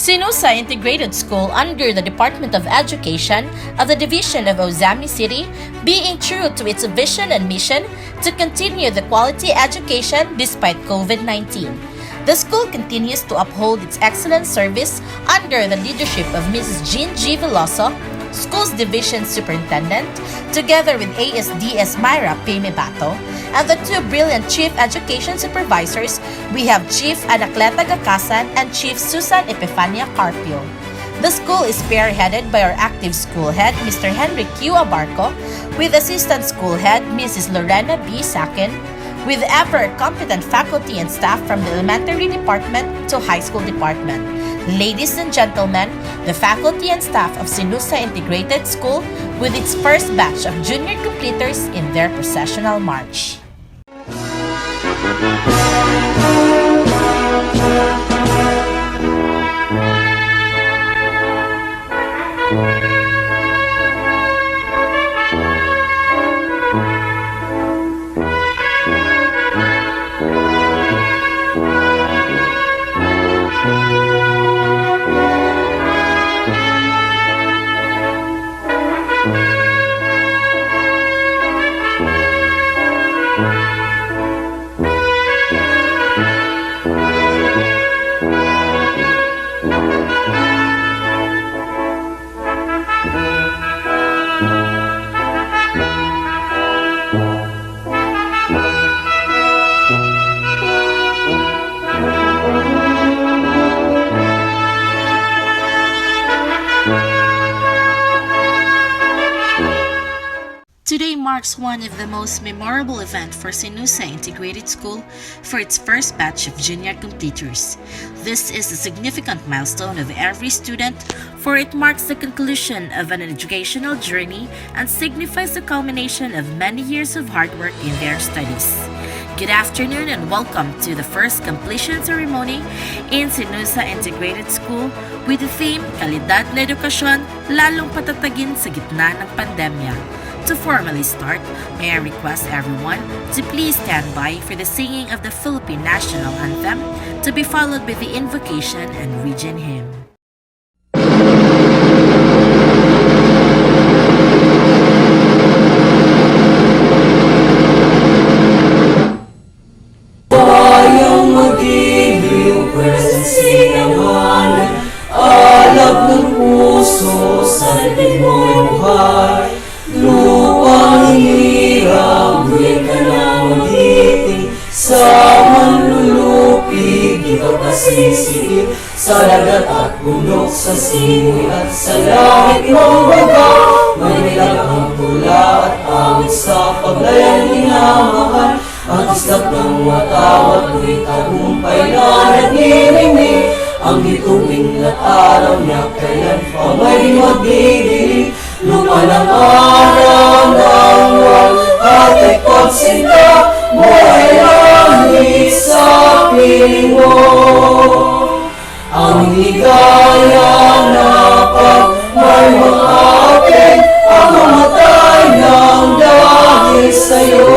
Sinusa Integrated School under the Department of Education of the Division of Ozami City, being true to its vision and mission to continue the quality education despite COVID-19. The school continues to uphold its excellent service under the leadership of Mrs. Jean G. Veloso, Schools Division Superintendent, together with ASDS Myra Pemibato, and the two brilliant Chief Education Supervisors, we have Chief Anacleta Gakasan and Chief Susan Epifania Carpio. The school is spearheaded by our active school head, Mr. Henry Q. Abarco, with Assistant School Head, Mrs. Lorena B. Sakin, with ever competent faculty and staff from the elementary department to high school department. Ladies and gentlemen, the faculty and staff of Sinusa Integrated School with its first batch of junior completers in their processional march. Today marks one of the most memorable events for Sinusa Integrated School for its first batch of junior completers. This is a significant milestone of every student, for it marks the conclusion of an educational journey and signifies the culmination of many years of hard work in their studies. Good afternoon and welcome to the first completion ceremony in Sinusa Integrated School with the theme Kalidad na Edukasyon, Lalong Patatagin sa Gitna ng Pandemya. To formally start, may I request everyone to please stand by for the singing of the Philippine National Anthem, to be followed by the invocation and region hymn. Bayang magiliw, pwes sinamanan, alab ng puso sa mo'y buhay. Lupang hinirang, buhay ka na magiting, sa manlulupig, ikaw pasisigil, sa dagat at bundok, sa simoy at sa langit mong baga. Manilag ang tula at awit sa paglayang inamahan, ang islap ng matawat, tuwing tagumpay na nagnilimig, ang hituwing at araw niya kailan pa may magdidilig. Lupa ng araw ng walang pagsinta mo ay langit sa piling mo. Ang higaya na pag may makapit, ang mamatay ng dahil sa'yo.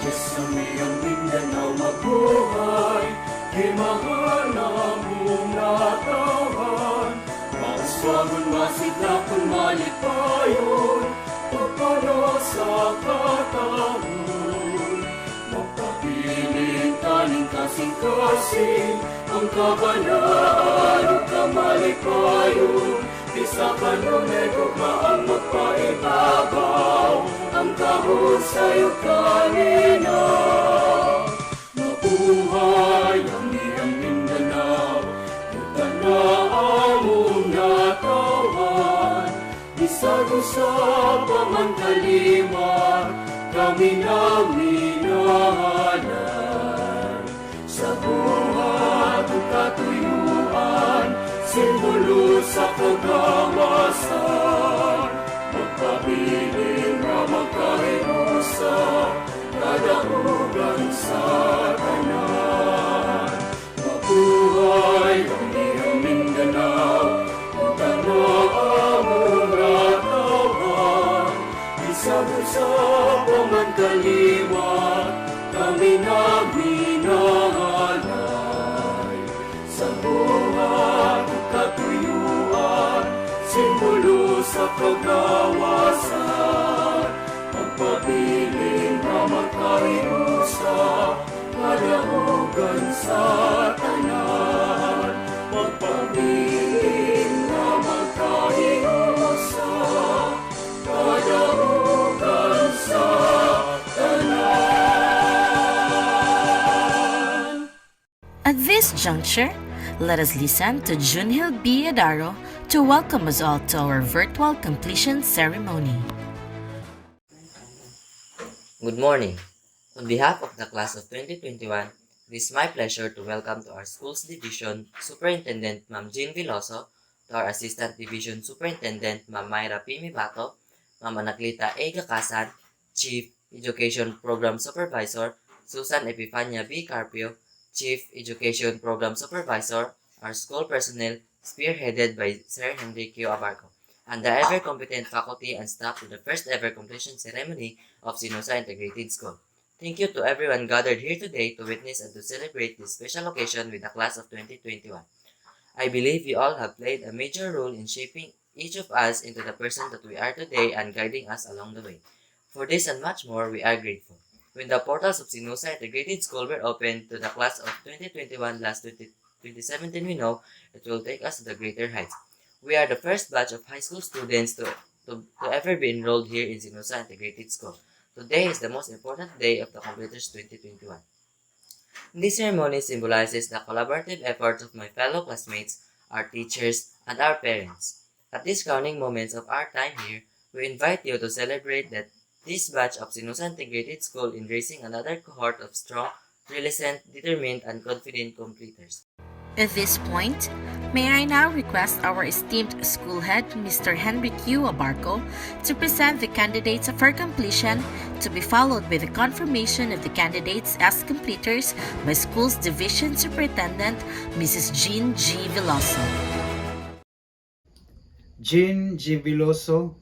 Diyos sa miyang Mindanao mabuhay, himahal na mong natawan, mauswagon masidlakon malipayon, pagpano sa katahon, magpapiling kaning kasing-kasing, ang kabanaan ug kamalipayon, di sa kanunay gugmaang magpaibabaw, ang kahon sa'yo kanina. Mabuhay ang iyang Mindanao, utang na among natawan, bisag usab pa man kalimar, kami na minahalan. Sa buhat ug katuyuan, simbolo sa kagawasan, magpabiling nga magkahinusa, kadaugan sa tanan. Mabuhay ang iyang Mindanao, utang na among natawan, bisag usab pa man kalimar, kami na minahalay. Sa buhat ug katuyuan, simbolo sa kagawasan, magpabiling nga magkahinusa, kadaugan sa tanan. Magpabiling nga magkahinusa, kadaugan sa tanan. At this juncture, let us listen to Junhil B. Adaro to welcome us all to our virtual completion ceremony. Good morning. On behalf of the class of 2021, it is my pleasure to welcome to our school's division Superintendent Ma'am Jean Veloso, to our Assistant Division Superintendent Ma'am Myra P. Mibato, Ma'am Anaklita A. Gakasan, Chief Education Program Supervisor Susan Epifania B. Carpio, Chief Education Program Supervisor, our school personnel spearheaded by Sir Henry Q. Abarco, and the ever-competent faculty and staff to the first ever completion ceremony of Sinosa Integrated School. Thank you to everyone gathered here today to witness and to celebrate this special occasion with the class of 2021. I believe you all have played a major role in shaping each of us into the person that we are today and guiding us along the way. For this and much more, we are grateful. When the portals of Sinosa Integrated School were opened to the class of 2021 last 2017, we know it will take us to the greater heights. We are the first batch of high school students to ever be enrolled here in Sinosa Integrated School. Today is the most important day of the Completers 2021. This ceremony symbolizes the collaborative efforts of my fellow classmates, our teachers, and our parents. At these crowning moments of our time here, we invite you to celebrate that this batch of Sinosa Integrated School in raising another cohort of strong, resilient, determined, and confident completers. At this point, may I now request our esteemed school head, Mr. Henry Q. Abarco, to present the candidates for completion, to be followed by the confirmation of the candidates as completers by school's division superintendent, Mrs. Jean G. Veloso. Jean G. Veloso,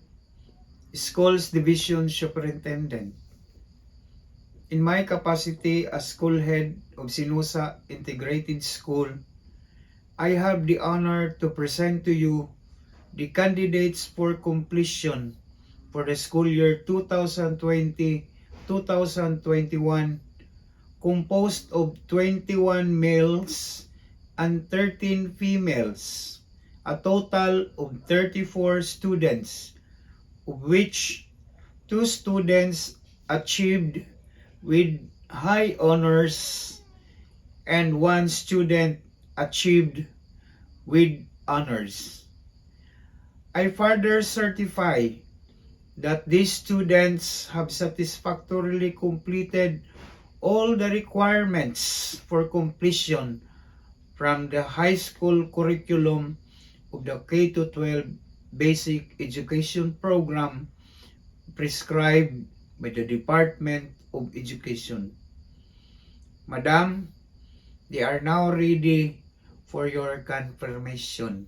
Schools Division Superintendent. In my capacity as school head of Sinosa Integrated School, I have the honor to present to you the candidates for completion for the school year 2020-2021, composed of 21 males and 13 females, a total of 34 students, of which 2 students achieved with high honors and one student achieved with honors. I further certify that these students have satisfactorily completed all the requirements for completion from the high school curriculum of the K-12 basic education program prescribed by the Department of Education. Madam, they are now ready for your confirmation.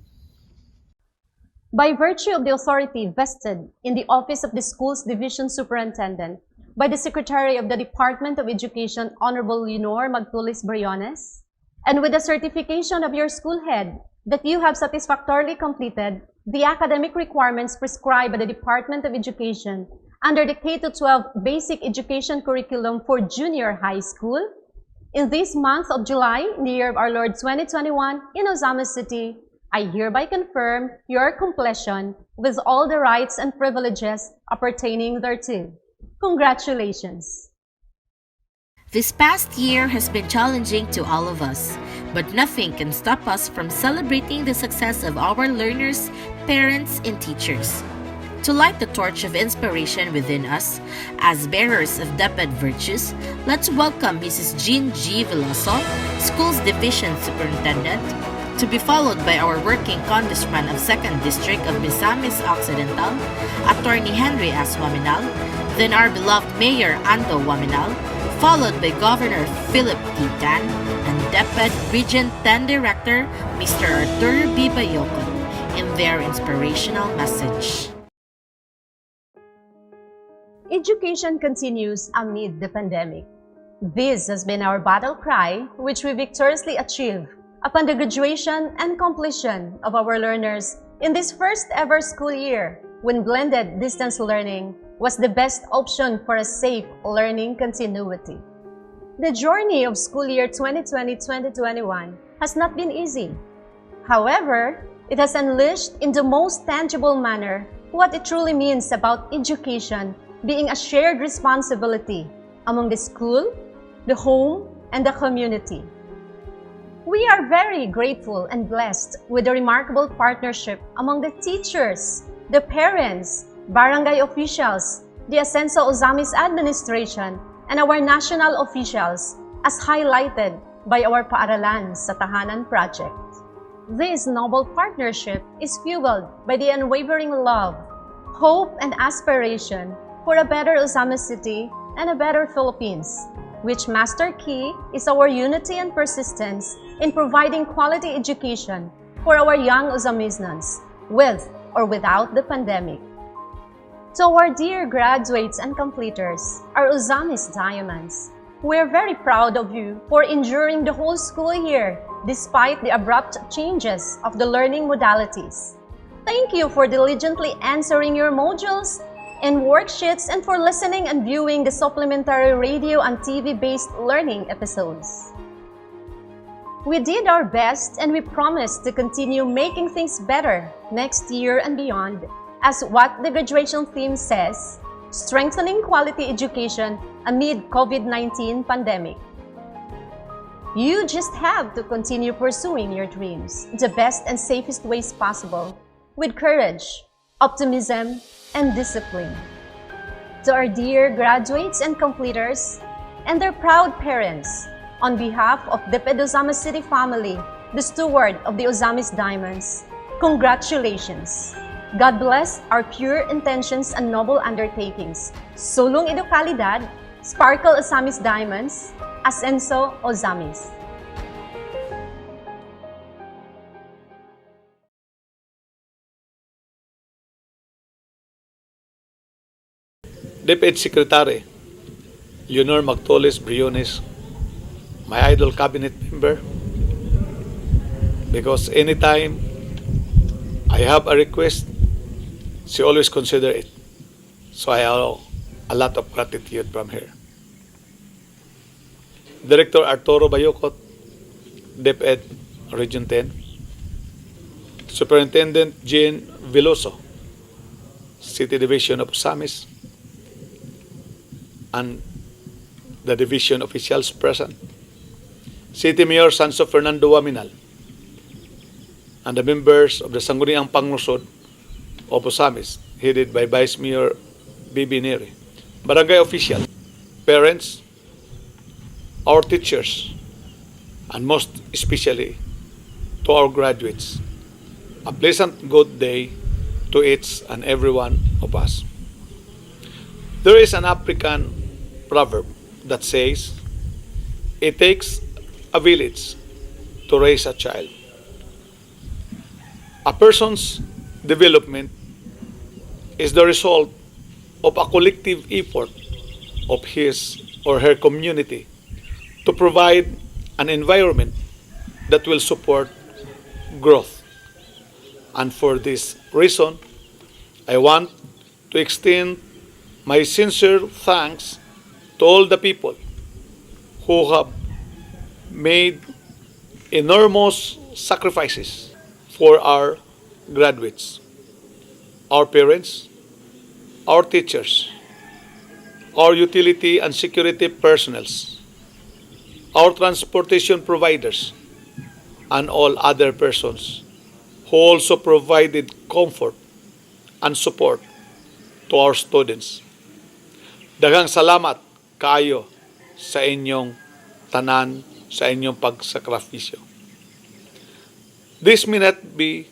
By virtue of the authority vested in the Office of the Schools Division Superintendent by the Secretary of the Department of Education, Honorable Leonor Magtulis Briones, and with the certification of your school head that you have satisfactorily completed the academic requirements prescribed by the Department of Education under the K-12 Basic Education Curriculum for Junior High School, in this month of July, in the year of our Lord 2021, in Ozamis City, I hereby confirm your completion with all the rights and privileges appertaining thereto. Congratulations! This past year has been challenging to all of us, but nothing can stop us from celebrating the success of our learners, parents, and teachers. To light the torch of inspiration within us, as bearers of DepEd virtues, let's welcome Mrs. Jean G. Veloso, Schools Division Superintendent, to be followed by our working congressman of 2nd District of Misamis Occidental, Attorney Henry S. Waminal, then our beloved Mayor Ando Waminal, followed by Governor Philip T. Tan, and DepEd Region 10 Director Mr. Arturo B. Bayocon, in their inspirational message. Education continues amid the pandemic. This has been our battle cry, which we victoriously achieved upon the graduation and completion of our learners in this first ever school year, when blended distance learning was the best option for a safe learning continuity. The journey of school year 2020-2021 has not been easy. However, it has unleashed in the most tangible manner what it truly means about education being a shared responsibility among the school, the home, and the community. We are very grateful and blessed with the remarkable partnership among the teachers, the parents, barangay officials, the Ascenso Ozamis administration, and our national officials, as highlighted by our Paaralan sa Tahanan project. This noble partnership is fueled by the unwavering love, hope, and aspiration for a better Ozamis City and a better Philippines, which master key is our unity and persistence in providing quality education for our young Ozamisnans, with or without the pandemic. To our dear graduates and completers, our Ozamis Diamonds, we are very proud of you for enduring the whole school year despite the abrupt changes of the learning modalities. Thank you for diligently answering your modules and worksheets, and for listening and viewing the supplementary radio and TV-based learning episodes. We did our best, and we promise to continue making things better next year and beyond, as what the graduation theme says, strengthening quality education amid COVID-19 pandemic. You just have to continue pursuing your dreams the best and safest ways possible, with courage, optimism, and discipline. To our dear graduates and completers and their proud parents, on behalf of the Ozamis City family, the steward of the Ozamis Diamonds, congratulations! God bless our pure intentions and noble undertakings. Sulong Kalidad, Sparkle Ozamis Diamonds, Ascenso Ozamis. DepEd Secretary Leonor Magtulis Briones, my idol cabinet member, because anytime I have a request, she always consider it. So I have a lot of gratitude from her. Director Arturo Bayocot, DepEd Region 10, Superintendent Jean Veloso, City Division of Ozamis, and the division officials present, City Mayor Sanso Fernando Waminal, and the members of the Sangguniang Panglungsod of Osamis, headed by Vice Mayor Bibi Neri, barangay officials, parents, our teachers, and most especially to our graduates. A pleasant good day to each and every one of us. There is an African proverb that says, "It takes a village to raise a child." A person's development is the result of a collective effort of his or her community to provide an environment that will support growth. And for this reason, I want to extend my sincere thanks to all the people who have made enormous sacrifices for our graduates, our parents, our teachers, our utility and security personnels, our transportation providers, and all other persons who also provided comfort and support to our students. Daghang salamat kaayo sa inyong tanan, sa inyong pagsakripisyo. This may not be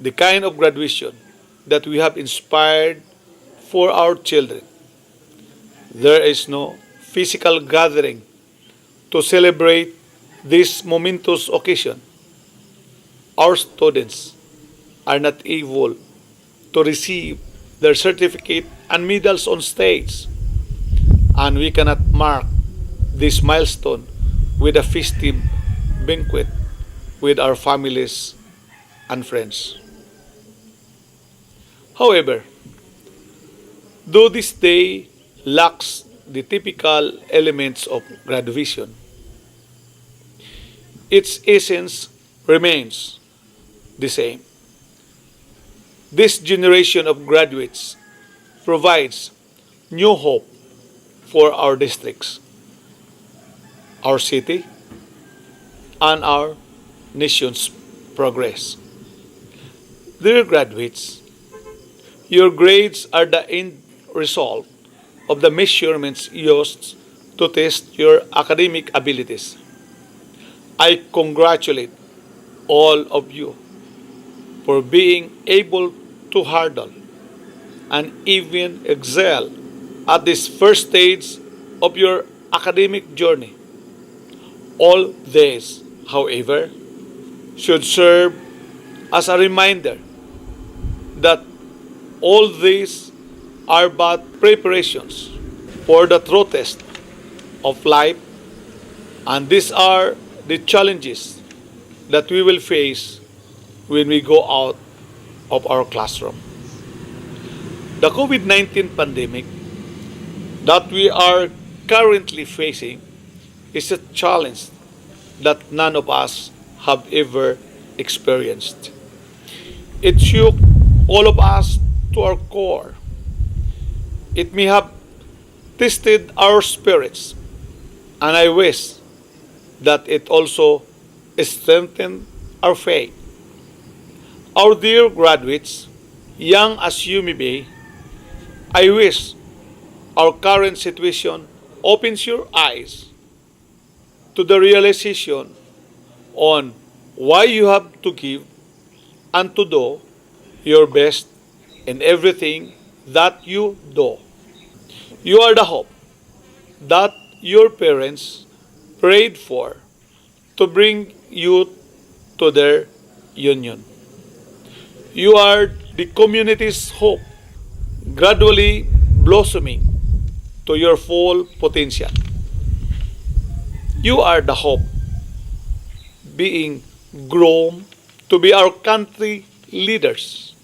the kind of graduation that we have inspired for our children. There is no physical gathering to celebrate this momentous occasion. Our students are not able to receive their certificate and medals on stage, and we cannot mark this milestone with a festive banquet with our families and friends. However, though this day lacks the typical elements of graduation, its essence remains the same. This generation of graduates provides new hope for our districts, our city, and our nation's progress. Dear graduates, your grades are the end result of the measurements used to test your academic abilities. I congratulate all of you for being able to hurdle and even excel at this first stage of your academic journey. All this, however, should serve as a reminder that all these are but preparations for the true test of life, and these are the challenges that we will face when we go out of our classroom. The COVID-19 pandemic that we are currently facing is a challenge that none of us have ever experienced. It shook all of us to our core. It may have tested our spirits, and I wish that it also strengthened our faith. Our dear graduates, young as you may be, I wish our current situation opens your eyes to the realization on why you have to give and to do your best in everything that you do. You are the hope that your parents prayed for to bring you to their union. You are the community's hope, gradually blossoming to your full potential. You are the hope being grown to be our country leaders,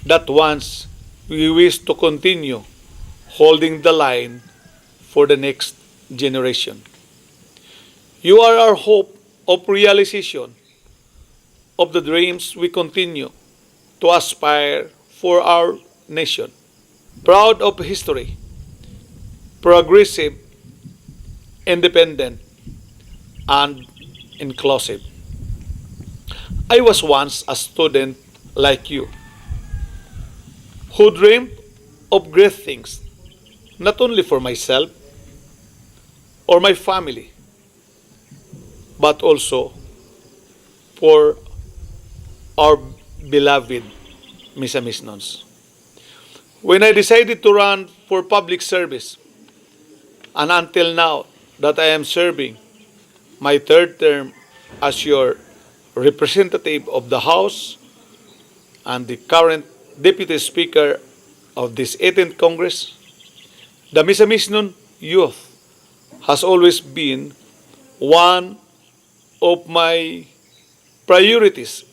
that once we wish to continue holding the line for the next generation. You are our hope of realization of the dreams we continue to aspire for our nation. Proud of history, progressive, independent, and inclusive. I was once a student like you who dreamed of great things, not only for myself or my family, but also for our beloved Misamisnons. When I decided to run for public service, and until now that I am serving my third term as your representative of the House and the current Deputy Speaker of this 18th Congress, the Misamisnon youth has always been one of my priorities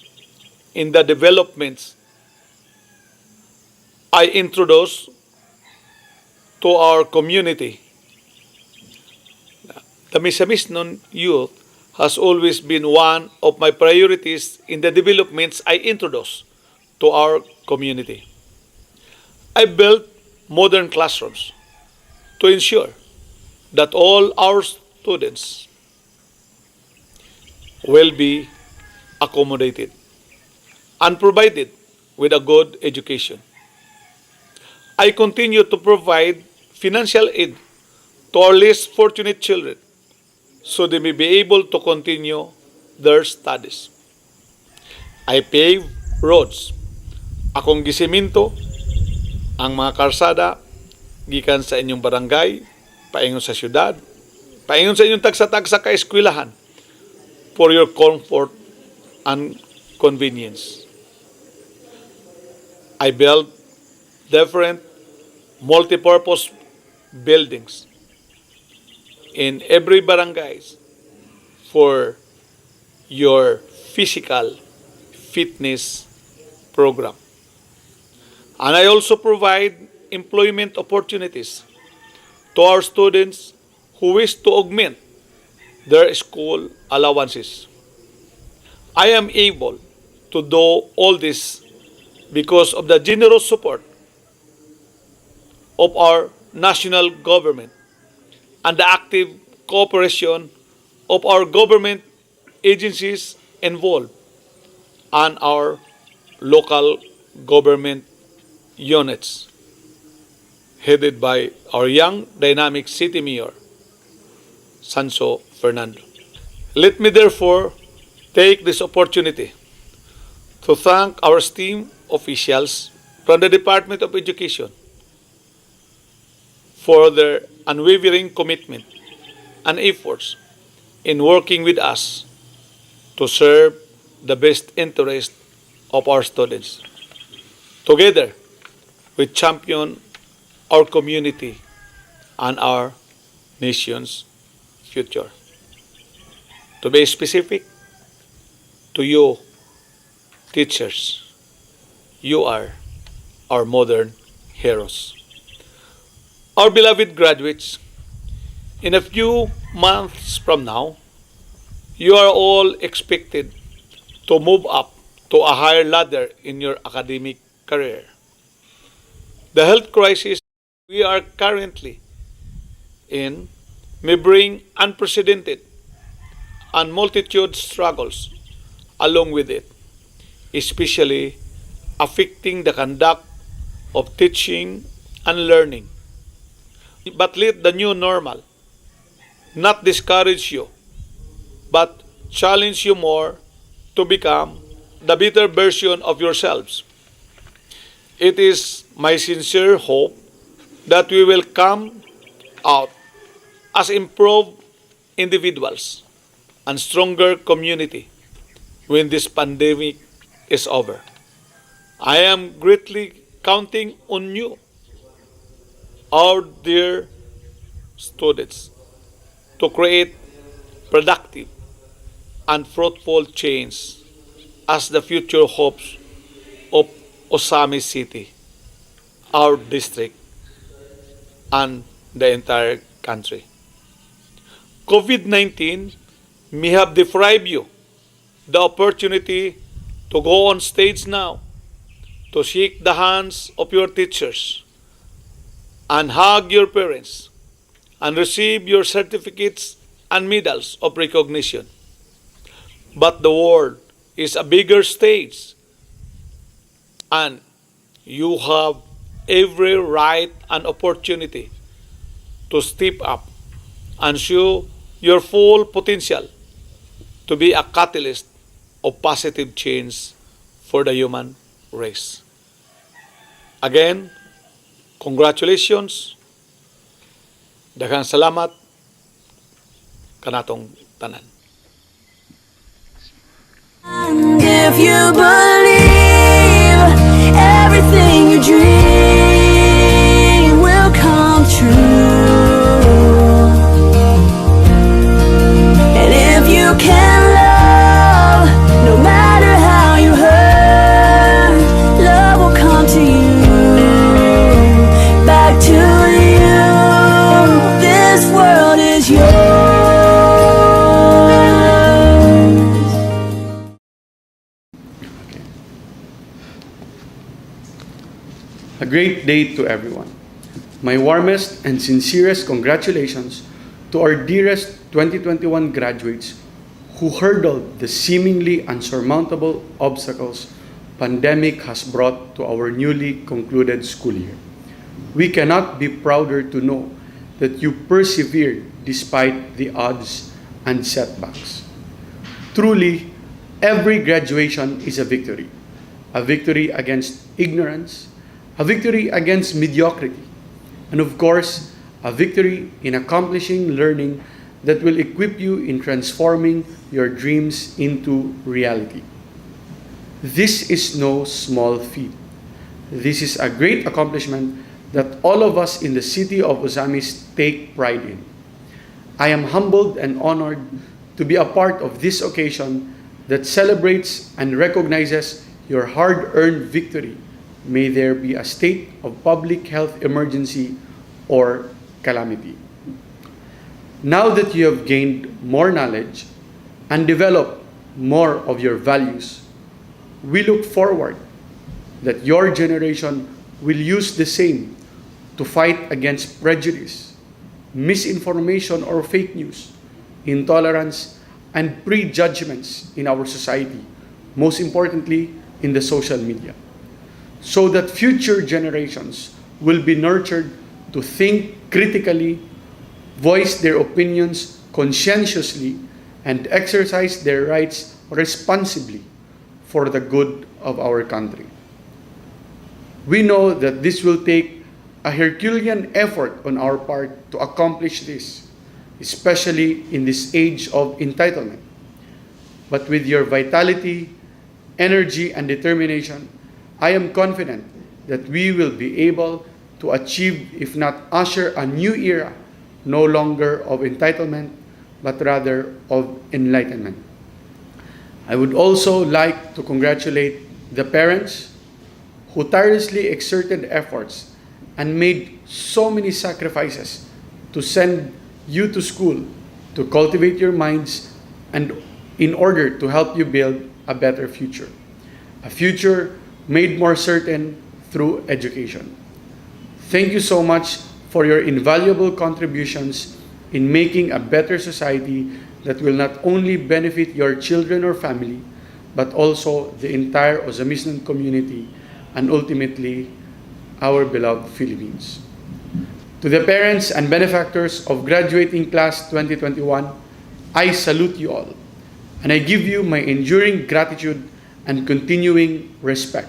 in the developments I introduced to our community. The Misamisnon youth has always been one of my priorities in the developments I introduced to our community. I built modern classrooms to ensure that all our students will be accommodated and provided with a good education. I continue to provide financial aid to our less fortunate children so they may be able to continue their studies. I pave roads. Akong gisiminto ang mga karsada gikan sa inyong barangay, paingon sa syudad, paingon sa inyong tagsa-tagsa ka eskwelahan for your comfort and convenience. I built different multipurpose buildings in every barangays for your physical fitness program. And I also provide employment opportunities to our students who wish to augment their school allowances. I am able to do all this because of the generous support of our national government and the active cooperation of our government agencies involved and our local government units headed by our young dynamic city mayor, Sanso Fernando. Let me therefore take this opportunity to thank our esteemed officials from the Department of Education for their unwavering commitment and efforts in working with us to serve the best interest of our students. Together, we champion our community and our nation's future. To be specific, to you, teachers, you are our modern heroes. Our beloved graduates, in a few months from now, you are all expected to move up to a higher ladder in your academic career. The health crisis we are currently in may bring unprecedented and multitude struggles along with it, especially affecting the conduct of teaching and learning. But let the new normal not discourage you, but challenge you more to become the better version of yourselves. It is my sincere hope that we will come out as improved individuals and stronger community when this pandemic is over. I am greatly counting on you, our dear students, to create productive and fruitful change as the future hopes of Osami City, our district, and the entire country. COVID-19 may have deprived you the opportunity to go on stage now, to shake the hands of your teachers, and hug your parents, and receive your certificates and medals of recognition. But the world is a bigger stage, and you have every right and opportunity to step up and show your full potential to be a catalyst of positive change for the human race. Again, congratulations. Daghang salamat kanatong tanan. If you believe everything you dream will come true, and if you can love, no matter how you hurt, love will come to you, back to you. This world is yours. A great day to everyone. My warmest and sincerest congratulations to our dearest 2021 graduates who hurdled the seemingly unsurmountable obstacles pandemic has brought to our newly concluded school year. We cannot be prouder to know that you persevered despite the odds and setbacks. Truly, every graduation is a victory against ignorance, a victory against mediocrity, and of course, a victory in accomplishing learning that will equip you in transforming your dreams into reality. This is no small feat. This is a great accomplishment that all of us in the city of Ozamis take pride in. I am humbled and honored to be a part of this occasion that celebrates and recognizes your hard-earned victory. May there be a state of public health emergency or calamity. Now that you have gained more knowledge and developed more of your values, we look forward that your generation will use the same to fight against prejudice, misinformation or fake news, intolerance, and prejudgments in our society, most importantly, in the social media, so that future generations will be nurtured to think critically, voice their opinions conscientiously, and exercise their rights responsibly for the good of our country. We know that this will take a Herculean effort on our part to accomplish this, especially in this age of entitlement. But with your vitality, energy, and determination, I am confident that we will be able to achieve, if not usher, a new era, no longer of entitlement, but rather of enlightenment. I would also like to congratulate the parents who tirelessly exerted efforts and made so many sacrifices to send you to school, to cultivate your minds, and in order to help you build a better future. A future made more certain through education. Thank you so much for your invaluable contributions in making a better society that will not only benefit your children or family, but also the entire Ozamisnon community and ultimately our beloved Philippines. To the parents and benefactors of graduating class 2021, I salute you all, and I give you my enduring gratitude and continuing respect.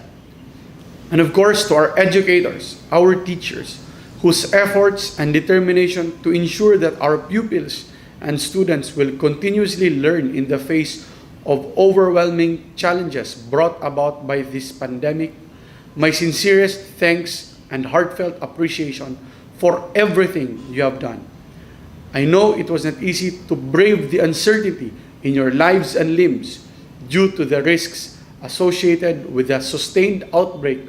And of course, to our educators, our teachers, whose efforts and determination to ensure that our pupils and students will continuously learn in the face of overwhelming challenges brought about by this pandemic, my sincerest thanks and heartfelt appreciation for everything you have done. I know it was not easy to brave the uncertainty in your lives and limbs due to the risks associated with the sustained outbreak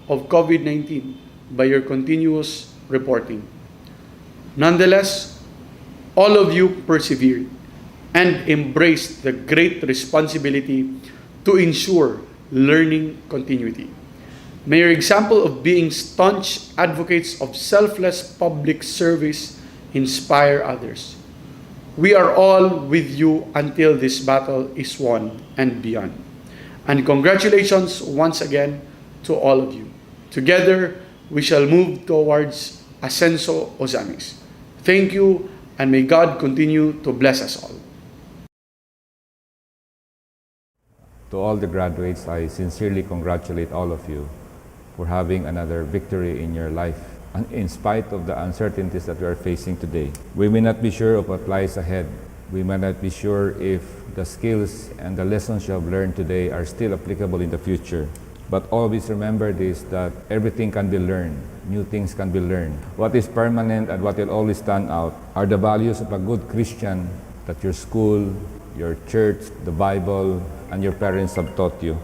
of COVID-19 by your continuous reporting. Nonetheless, all of you persevered and embraced the great responsibility to ensure learning continuity. May your example of being staunch advocates of selfless public service inspire others. We are all with you until this battle is won and beyond. And congratulations once again to all of you. Together, we shall move towards Ascenso Ozamis. Thank you, and may God continue to bless us all. To all the graduates, I sincerely congratulate all of you for having another victory in your life, in spite of the uncertainties that we are facing today. We may not be sure of what lies ahead. We may not be sure if the skills and the lessons you have learned today are still applicable in the future. But always remember this, that everything can be learned. New things can be learned. What is permanent and what will always stand out are the values of a good Christian that your school, your church, the Bible, and your parents have taught you.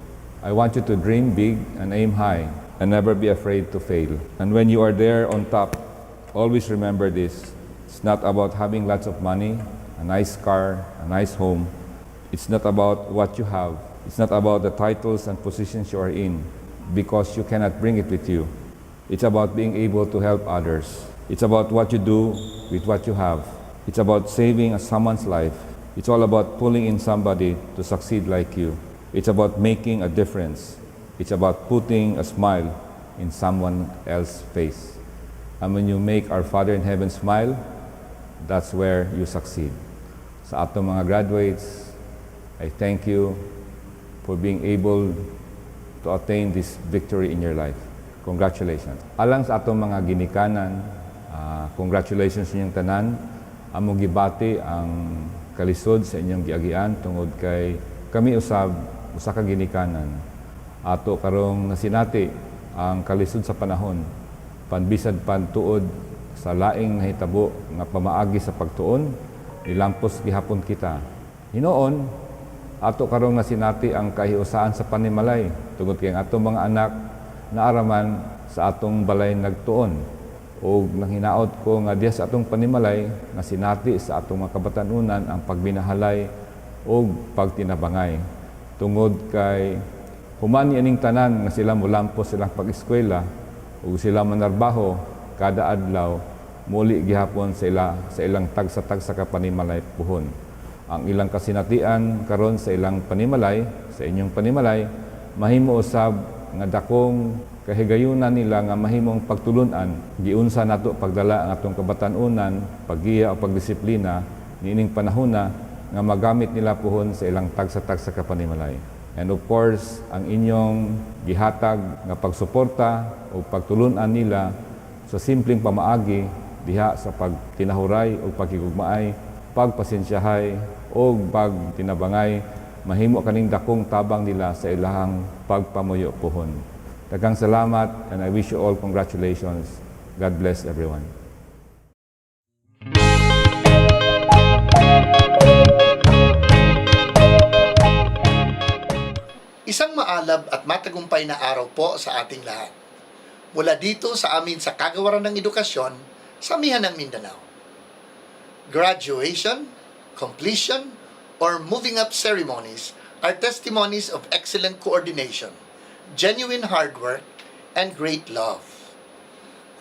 I want you to dream big and aim high and never be afraid to fail. And when you are there on top, always remember this. It's not about having lots of money, a nice car, a nice home. It's not about what you have. It's not about the titles and positions you are in, because you cannot bring it with you. It's about being able to help others. It's about what you do with what you have. It's about saving someone's life. It's all about pulling in somebody to succeed like you. It's about making a difference. It's about putting a smile in someone else's face. And when you make our Father in Heaven smile, that's where you succeed. Sa atong mga graduates, I thank you for being able to attain this victory in your life. Congratulations. Alang sa atong mga ginikanan, congratulations inyong tanan. Among gibati ang kalisod sa inyong giagian tungod kay kami usab usa ka ginikanan. Ato karong nasinati ang kalisod sa panahon, panbisad pantuod sa laing nahitabo nga pamaagi sa pagtuon, nilampos gihapon kita. Hinoon, ato karong nasinati ang kahiusahan sa panimalay tungod kay ang atong mga anak naaraman sa atong balay nagtuon. O nanghinaot ko nga diya sa atong panimalay nga sinati sa atong mga kabatanunan ang pagbinahalay o pagtinabangay. Tungod kay human ining tanan nga sila mulampos silang pag-eskwela o sila manarbaho kada adlaw, muli gihapon sa ilang tagsa-tagsa ka panimalay puhon. Ang ilang kasinatian karon sa ilang panimalay, sa inyong panimalay, mahimo usab nga dakong kahigayunan nila nga mahimong pagtulunan, giunsa nato pagdala ang atong kabatanunan, paggiya o pagdisiplina niining panahona nga magamit nila puhon sa ilang tagsa-tagsa ka panimalay. And of course, ang inyong gihatag nga pagsuporta o pagtulunan nila sa simpleng pamaagi diha sa pagtinahuray o pagkigugmaay, pagpasensyahay o pagtinabangay, mahimo kaning dakong tabang nila sa ilahang pagpamuyo puhon. Daghang salamat, and I wish you all congratulations. God bless everyone. Isang maalab at matagumpay na araw po sa ating lahat. Mula dito sa amin sa Kagawaran ng Edukasyon sa Amihan ng Mindanao. Graduation, completion, or moving up ceremonies are testimonies of excellent coordination, genuine hard work, and great love.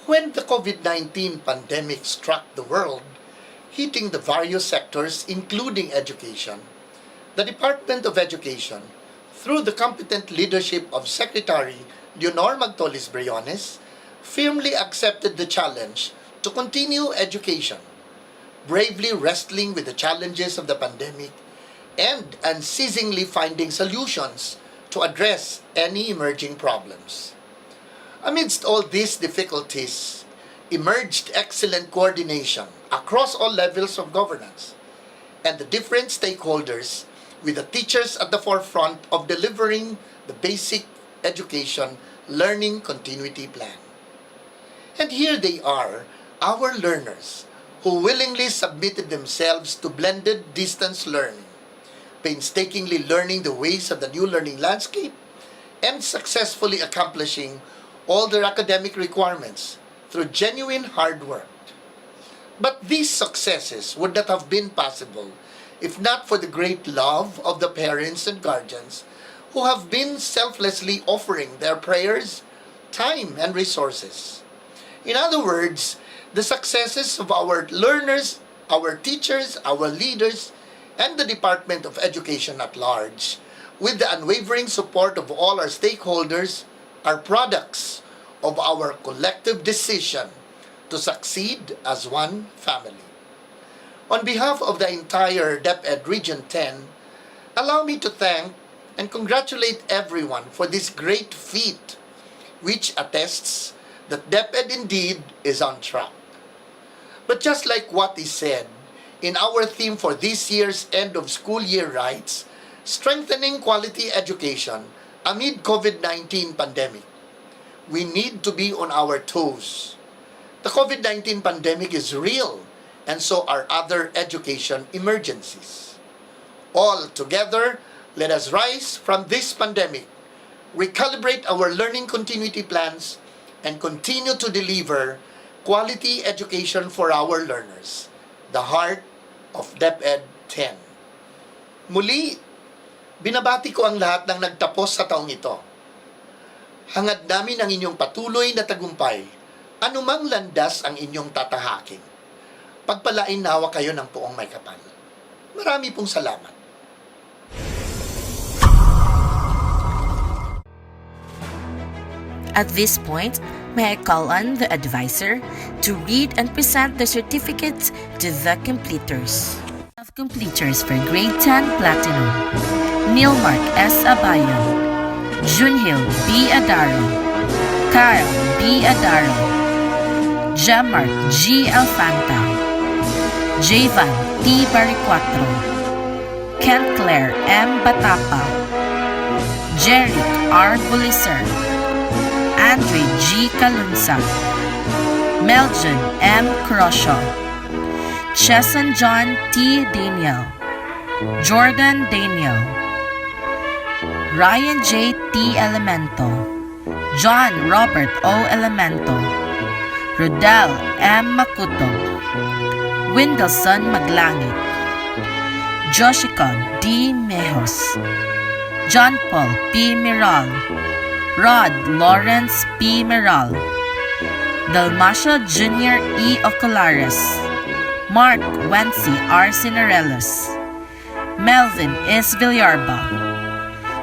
When the COVID-19 pandemic struck the world, hitting the various sectors including education, the Department of Education, through the competent leadership of Secretary Leonor Magtolis Briones, firmly accepted the challenge to continue education, bravely wrestling with the challenges of the pandemic and unceasingly finding solutions to address any emerging problems. Amidst all these difficulties, emerged excellent coordination across all levels of governance and the different stakeholders, with the teachers at the forefront of delivering the basic education learning continuity plan. And here they are, our learners, who willingly submitted themselves to blended distance learning, painstakingly learning the ways of the new learning landscape, and successfully accomplishing all their academic requirements through genuine hard work. But these successes would not have been possible if not for the great love of the parents and guardians who have been selflessly offering their prayers, time, and resources. In other words, the successes of our learners, our teachers, our leaders, and the Department of Education at large, with the unwavering support of all our stakeholders, are products of our collective decision to succeed as one family. On behalf of the entire DepEd Region 10, allow me to thank and congratulate everyone for this great feat, which attests that DepEd indeed is on track. But just like what is said in our theme for this year's end of school year rights, strengthening quality education amid COVID-19 pandemic, we need to be on our toes. The COVID-19 pandemic is real, and so are other education emergencies. All together, let us rise from this pandemic, recalibrate our learning continuity plans, and continue to deliver quality education for our learners, the heart of DepEd 10. Muli, binabati ko ang lahat ng nagtapos sa taong ito. Hangad namin ang inyong patuloy na tagumpay, anumang landas ang inyong tatahakin. Pagpalain nawa kayo ng poong may kapal. Marami pong salamat. At this point, may I call on the advisor to read and present the certificates to the completers. Of completers for Grade 10 Platinum: Nilmark S. Abayon, Junhil B. Adaro, Kyle B. Adaro, Jemark G. Alfanta, Javan T. Baricuatro, Kent Claire M. Batapa, Jeric R. Buliser, Andre G. Calunsa, Meljon M. Crosho, Cheson John T. Daniel, Jordan Daniel, Ryan J. T. Elemento, John Robert O. Elemento, Rodel M. Makuto, Windelson Maglangit, Joshicon D. Mejos, John Paul P. Miral, Rod Lawrence P. Meral, Dalmacio Jr. E. Oculares, Mark Wency R. Cinerelos, Melvin S. Villarba,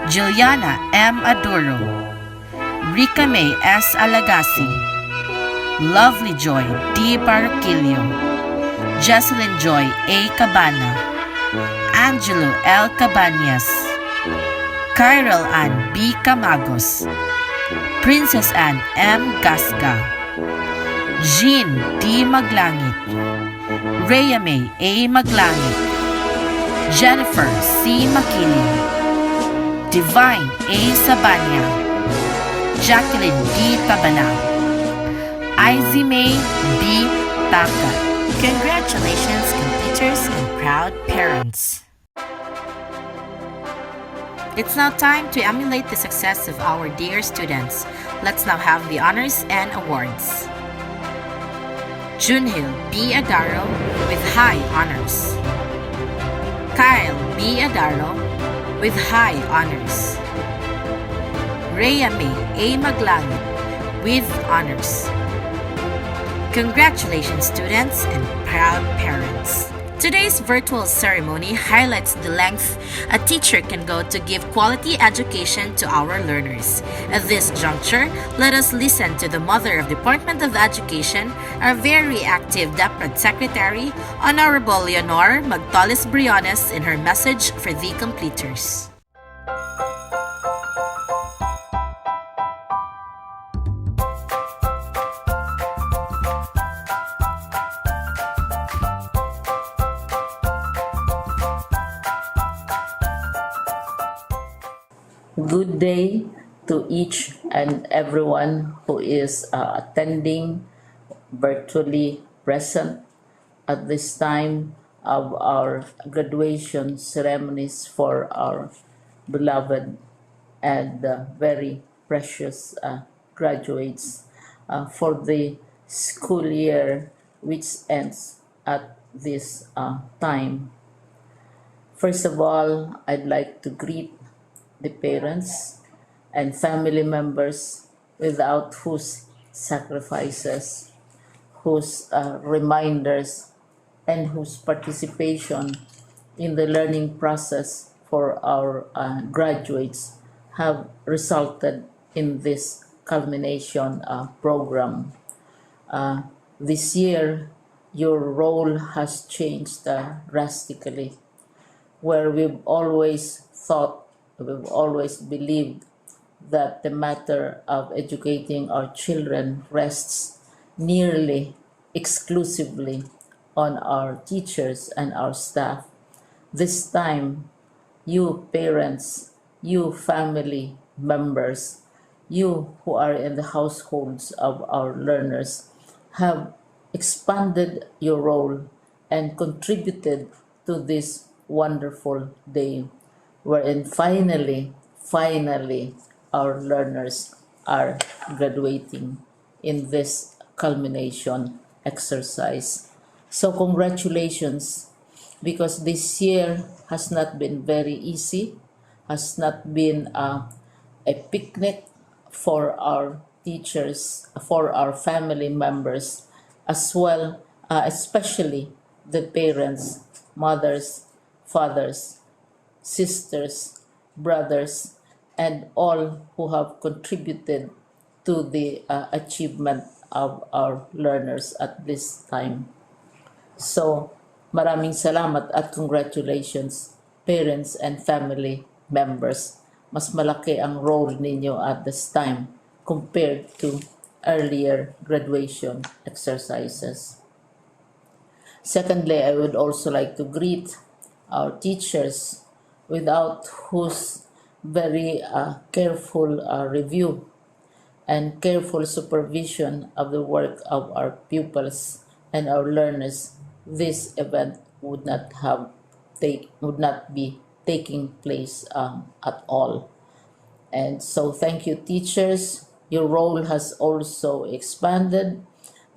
Juliana M. Aduro, Rica May S. Alagasi, Lovely Joy D. Barroquillo, Jesselyn Joy A. Cabana, Angelo L. Cabañas, Kyril Ann B. Camagos, Princess Ann M. Gasca, Jean D. Maglangit, Rhea May A. Maglangit, Jennifer C. Makili, Divine A. Sabanya, Jacqueline D. Tabanao, Izzy May B. Taka. Congratulations, completers and proud parents. It's now time to emulate the success of our dear students. Let's now have the honors and awards. Junhil B. Adaro with high honors. Kyle B. Adaro with high honors. Rhea May A. Maglangit with honors. Congratulations, students and proud parents. Today's virtual ceremony highlights the length a teacher can go to give quality education to our learners. At this juncture, let us listen to the Mother of Department of Education, our very active DepEd Secretary, Honorable Leonor Magtolis Briones, in her message for the completers. Good day to each and everyone who is attending virtually present at this time of our graduation ceremonies for our beloved and very precious graduates for the school year which ends at this time. First of all, I'd like to greet the parents and family members without whose sacrifices whose reminders and whose participation in the learning process for our graduates have resulted in this culmination program. This year, your role has changed drastically, where we've always thought, we've always believed that the matter of educating our children rests nearly exclusively on our teachers and our staff. This time, you parents, you family members, you who are in the households of our learners have expanded your role and contributed to this wonderful day wherein finally, our learners are graduating in this culmination exercise. So congratulations, because this year has not been very easy, has not been a picnic for our teachers, for our family members, as well, especially the parents, mothers, fathers, sisters, brothers, and all who have contributed to the achievement of our learners at this time. So, maraming salamat at congratulations, parents and family members. Mas malaki ang role ninyo at this time compared to earlier graduation exercises. Secondly, I would also like to greet our teachers, without whose very careful review and careful supervision of the work of our pupils and our learners, this event would not be taking place at all. And so thank you, teachers. Your role has also expanded,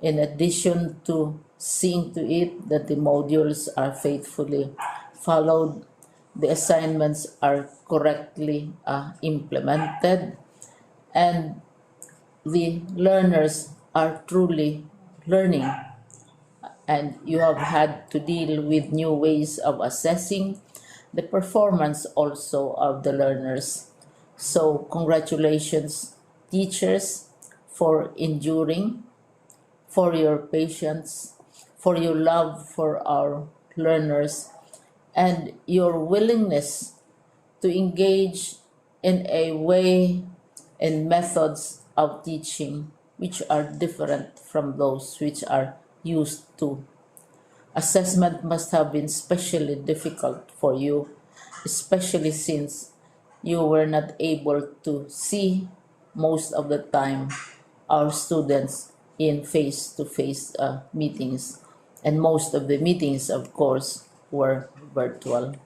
in addition to seeing to it that the modules are faithfully followed, the assignments are correctly implemented, and the learners are truly learning. And you have had to deal with new ways of assessing the performance also of the learners. So congratulations, teachers, for enduring, for your patience, for your love for our learners, and your willingness to engage in a way and methods of teaching which are different from those which are used to. Assessment must have been especially difficult for you, especially since you were not able to see most of the time our students in face-to-face meetings, and most of the meetings, of course, were virtual.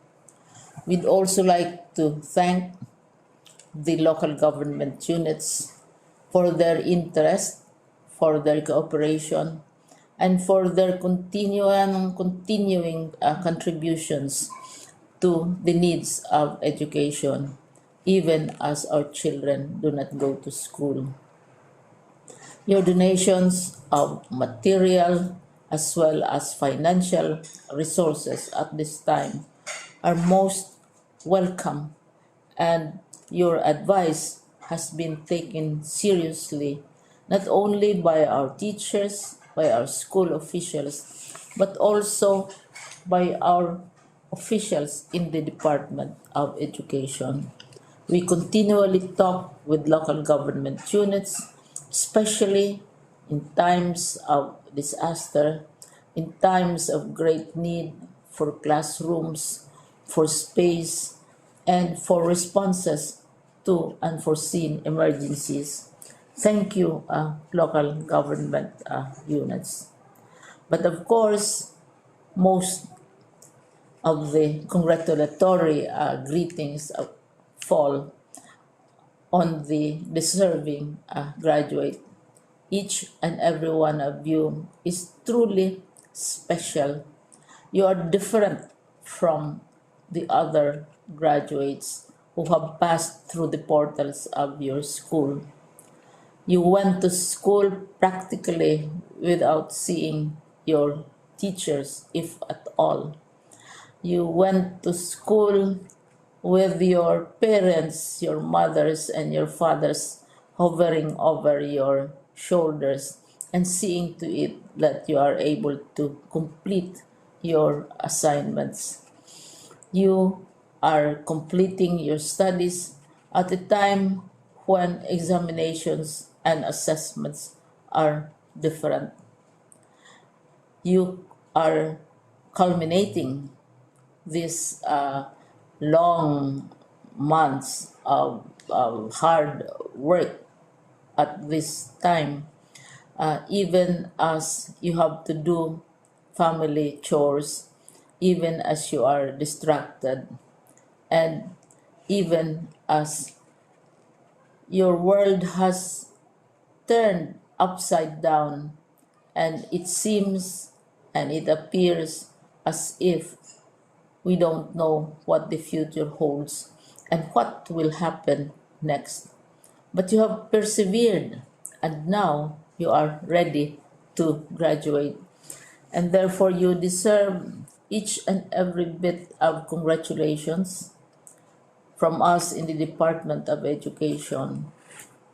We'd also like to thank the local government units for their interest, for their cooperation, and for their continuing contributions to the needs of education, even as our children do not go to school. Your donations of material as well as financial resources at this time are most welcome, and your advice has been taken seriously not only by our teachers, by our school officials, but also by our officials in the Department of Education. We continually talk with local government units, especially in times of disaster, in times of great need for classrooms, for space, and for responses to unforeseen emergencies. Thank you, local government units. But of course, most of the congratulatory greetings fall on the deserving graduate. Each and every one of you is truly special. You are different from the other graduates who have passed through the portals of your school. You went to school practically without seeing your teachers, if at all. You went to school with your parents, your mothers, and your fathers hovering over your shoulders and seeing to it that you are able to complete your assignments. You are completing your studies at a time when examinations and assessments are different. You are culminating these long months of hard work at this time, even as you have to do family chores, even as you are distracted, and even as your world has turned upside down, and it seems and it appears as if we don't know what the future holds and what will happen next. But you have persevered, and now you are ready to graduate. And therefore, you deserve each and every bit of congratulations from us in the Department of Education,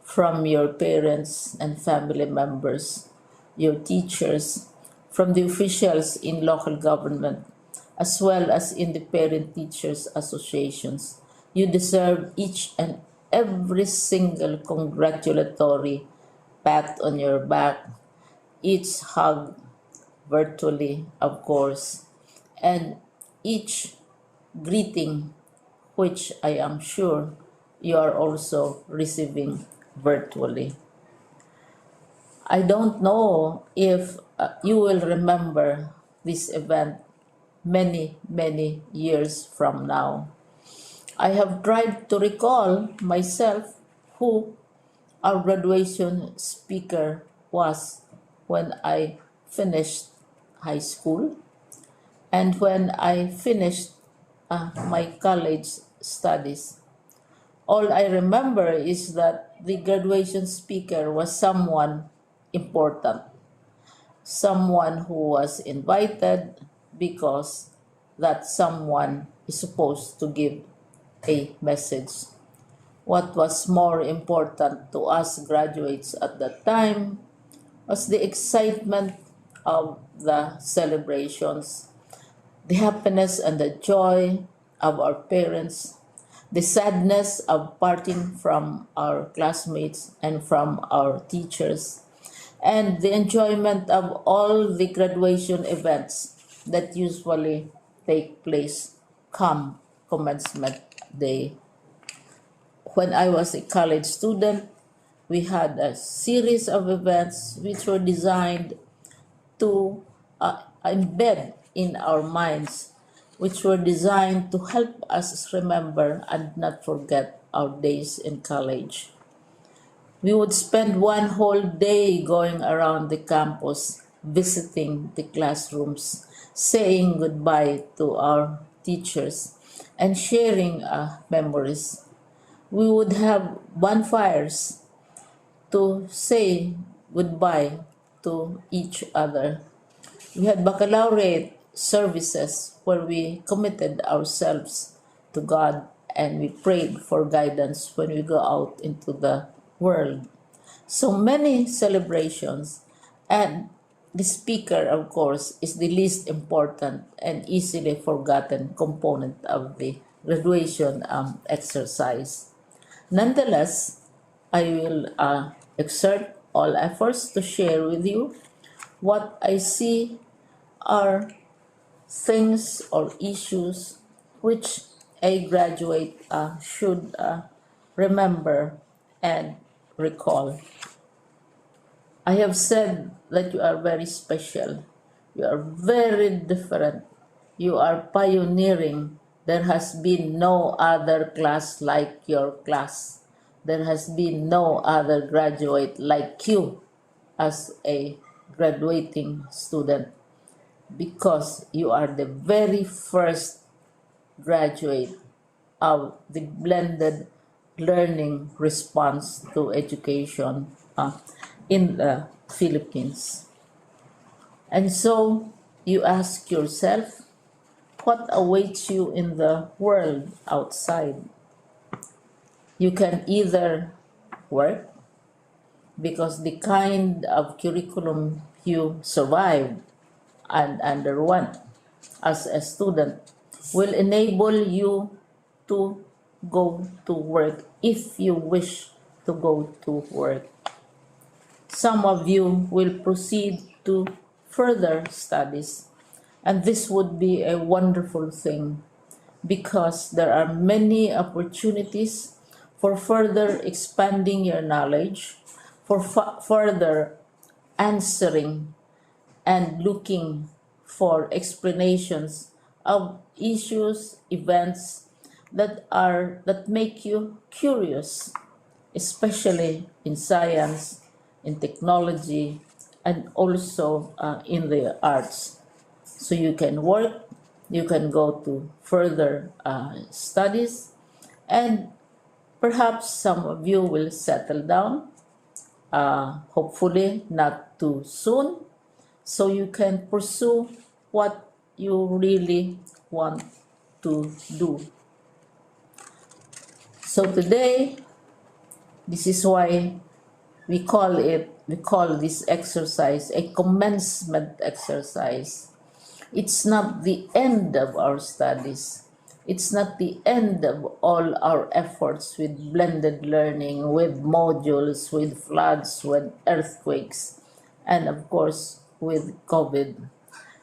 from your parents and family members, your teachers, from the officials in local government, as well as in the parent teachers associations. You deserve each and every single congratulatory pat on your back, each hug virtually, of course, and each greeting, which I am sure you are also receiving virtually. I don't know if you will remember this event many years from now. I have tried to recall myself who our graduation speaker was when I finished high school and when I finished my college studies. All I remember is that the graduation speaker was someone important, someone who was invited because that someone is supposed to give a message. What was more important to us graduates at that time was the excitement of the celebrations, the happiness and the joy of our parents, the sadness of parting from our classmates and from our teachers, and the enjoyment of all the graduation events that usually take place come commencement day. When I was a college student, we had a series of events which were designed to embed in our minds, which were designed to help us remember and not forget our days in college. We would spend one whole day going around the campus, visiting the classrooms, saying goodbye to our teachers, and sharing memories. We would have bonfires to say goodbye to each other. We had baccalaureate services where we committed ourselves to God and we prayed for guidance when we go out into the world. So many celebrations, and the speaker, of course, is the least important and easily forgotten component of the graduation exercise. Nonetheless, I will exert all efforts to share with you what I see are things or issues which a graduate should remember and recall. I have said that you are very special. You are very different. You are pioneering. There has been no other class like your class. There has been no other graduate like you as a graduating student because you are the very first graduate of the blended learning response to education in the Philippines. And so you ask yourself, what awaits you in the world outside? You can either work because the kind of curriculum you survived and underwent as a student will enable you to go to work if you wish to go to work. Some of you will proceed to further studies, and this would be a wonderful thing because there are many opportunities for further expanding your knowledge, for further answering and looking for explanations of issues, events that make you curious, especially in science, in technology, and also in the arts. So you can work, you can go to further studies, and perhaps some of you will settle down, hopefully not too soon, so you can pursue what you really want to do. So today, this is why we call this exercise a commencement exercise. It's not the end of our studies. It's not the end of all our efforts with blended learning, with modules, with floods, with earthquakes, and of course with COVID.